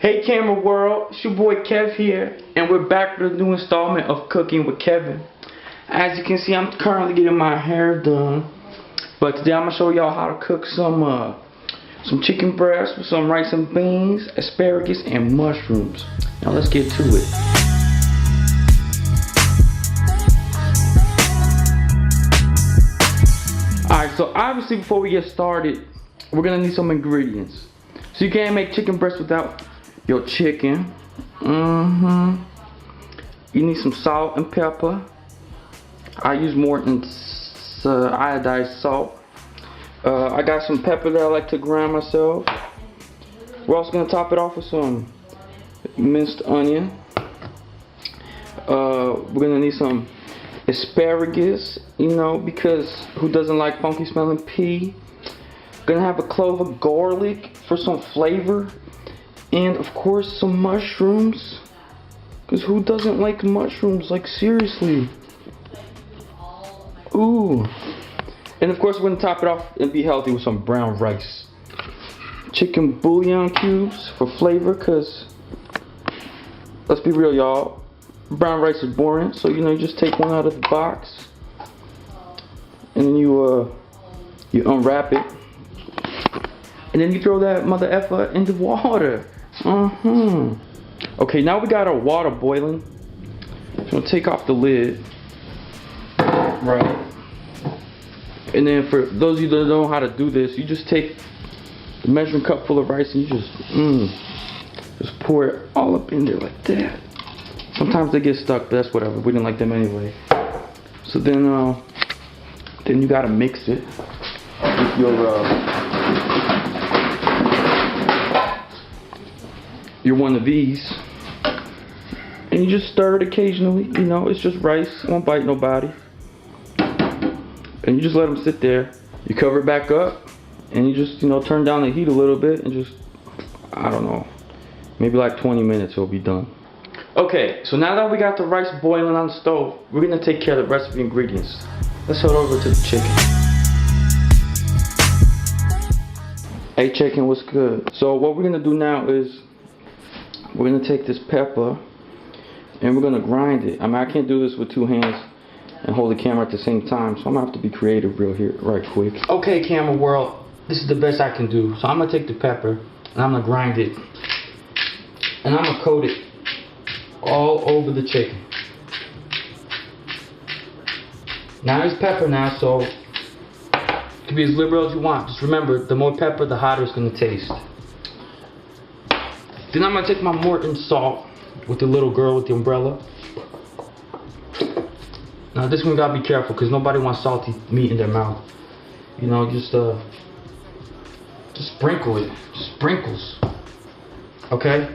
Hey camera world, it's your boy Kev here, and we're back with a new installment of Cooking with Kevin. As you can see, I'm currently getting my hair done, but today I'm gonna show y'all how to cook some chicken breast with some rice and beans, asparagus, and mushrooms. Now let's get to it. Alright, so obviously before we get started, we're gonna need some ingredients. So you can't make chicken breast without your chicken. You need some salt and pepper. I use Morton's iodized salt. I got some pepper that I like to grind myself. We're also gonna top it off with some minced onion. We're gonna need some asparagus, you know, because who doesn't like funky smelling pea? Gonna have a clove of garlic for some flavor, and of course some mushrooms, because who doesn't like mushrooms? Like seriously. Ooh. And of course we're gonna top it off and be healthy with some brown rice. Chicken bouillon cubes for flavor, because let's be real, y'all, brown rice is boring, so you know, you just take one out of the box and then you unwrap it. And then you throw that mother effer in the water. Okay, now we got our water boiling. So we'll take off the lid. Right. And then for those of you that don't know how to do this, you just take the measuring cup full of rice and you just pour it all up in there like that. Sometimes they get stuck, but that's whatever. We didn't like them anyway. So then you gotta mix it with your one of these, and you just stir it occasionally. You know, it's just rice, won't bite nobody. And you just let them sit there. You cover it back up, and you just, you know, turn down the heat a little bit, and just, I don't know, maybe like 20 minutes it'll be done. Okay, so now that we got the rice boiling on the stove, we're gonna take care of the rest of the ingredients. Let's head over to the chicken. Hey chicken, what's good? So what we're gonna do now is we're gonna take this pepper and we're gonna grind it. I mean, I can't do this with two hands and hold the camera at the same time, so I'm gonna have to be creative right quick. Okay, camera world, this is the best I can do. So I'm gonna take the pepper and I'm gonna grind it, and I'm gonna coat it all over the chicken. Now it's pepper now, so you can be as liberal as you want. Just remember, the more pepper, the hotter it's gonna taste. Then I'm gonna take my Morton salt with the little girl with the umbrella. Now this one you gotta be careful, because nobody wants salty meat in their mouth. You know, just sprinkle it. Just sprinkles. Okay?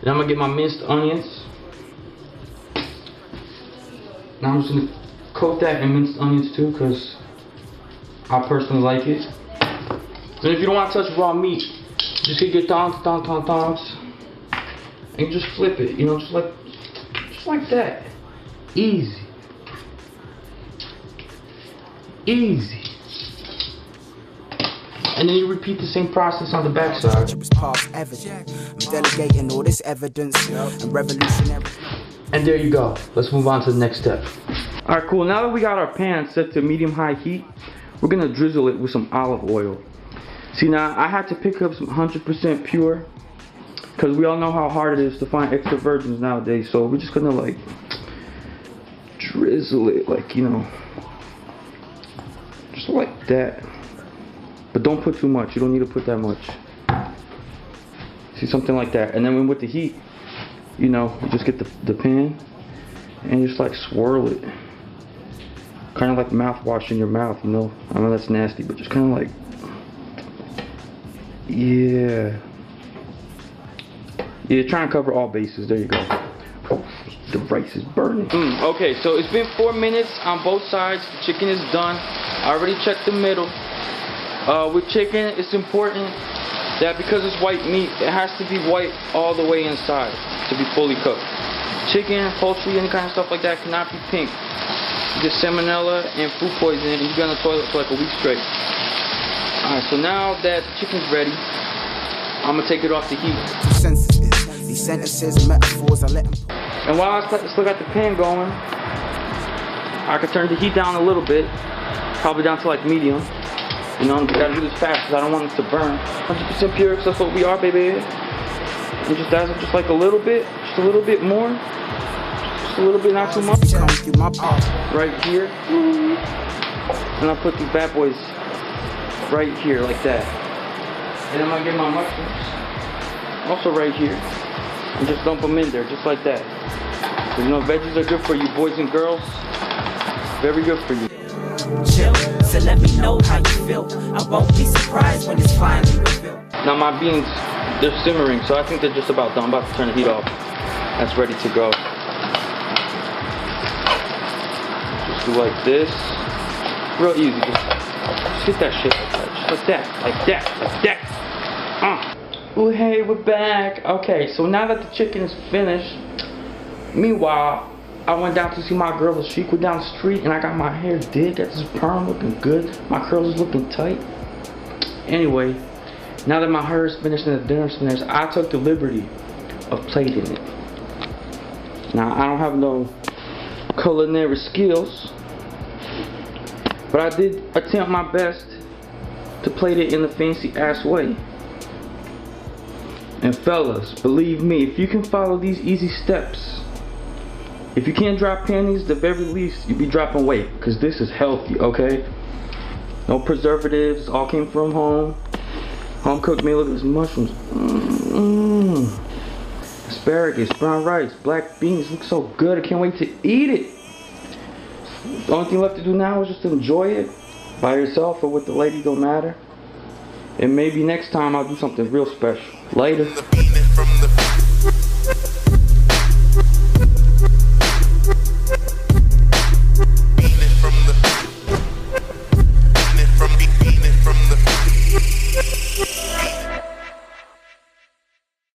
Then I'm gonna get my minced onions. Now I'm just gonna coat that in minced onions too, because I personally like it. Then if you don't want to touch raw meat, just get your tongs, and you just flip it, you know, just like that. Easy. Easy. And then you repeat the same process on the back side. And there you go. Let's move on to the next step. Alright, cool. Now that we got our pan set to medium-high heat, we're gonna drizzle it with some olive oil. See, now I had to pick up some 100% pure, because we all know how hard it is to find extra virgins nowadays. So we're just gonna like drizzle it, like, you know, just like that. But don't put too much. You don't need to put that much. See, something like that. And then with the heat, you know, you just get the pan and you just like swirl it. Kind of like mouthwash in your mouth, you know. I know that's nasty, but just kind of like, yeah, try and cover all bases. There you go. The rice is burning. Okay, so it's been 4 minutes on both sides. The chicken is done. I already checked the middle. With chicken, it's important that because it's white meat, it has to be white all the way inside to be fully cooked. Chicken, poultry, any kind of stuff like that cannot be pink. You get salmonella and food poisoning, and you go on the toilet for like a week straight. Alright, so now that the chicken's ready, I'm gonna take it off the heat. These sentences and metaphors, I let them. And while I still got the pan going, I could turn the heat down a little bit, probably down to like medium. You know, you gotta do this fast because I don't want it to burn. 100% pure, because that's what we are, baby. And just dazzle just like a little bit more. Just a little bit, not too much. Right here. And I'll put these bad boys right here, like that. And I'm gonna get my mushrooms also right here. And just dump them in there, just like that. So, you know, veggies are good for you, boys and girls. Very good for you. Chill, so let me know how you feel. I won't be surprised when it's finally revealed. Now my beans, they're simmering, so I think they're just about done. I'm about to turn the heat off. That's ready to go. Just do like this. Real easy. Just get that shit like that. Just like that. Like that. Like that. Oh, hey, we're back. Okay, so now that the chicken is finished, meanwhile, I went down to see my girl Ashik down the street, and I got my hair did. Got this perm looking good. My curls is looking tight. Anyway, now that my hair is finished and the dinner's finished, I took the liberty of plating it. Now, I don't have no culinary skills, but I did attempt my best to plate it in a fancy ass way. And fellas, believe me, if you can follow these easy steps, if you can't drop panties, the very least you be dropping weight, because this is healthy, okay? No preservatives, all came from home. Home cooked meal. Look at this mushrooms. Asparagus, brown rice, black beans. Look so good. I can't wait to eat it. The only thing left to do now is just enjoy it by yourself or with the lady, don't matter. And maybe next time I'll do something real special. Later.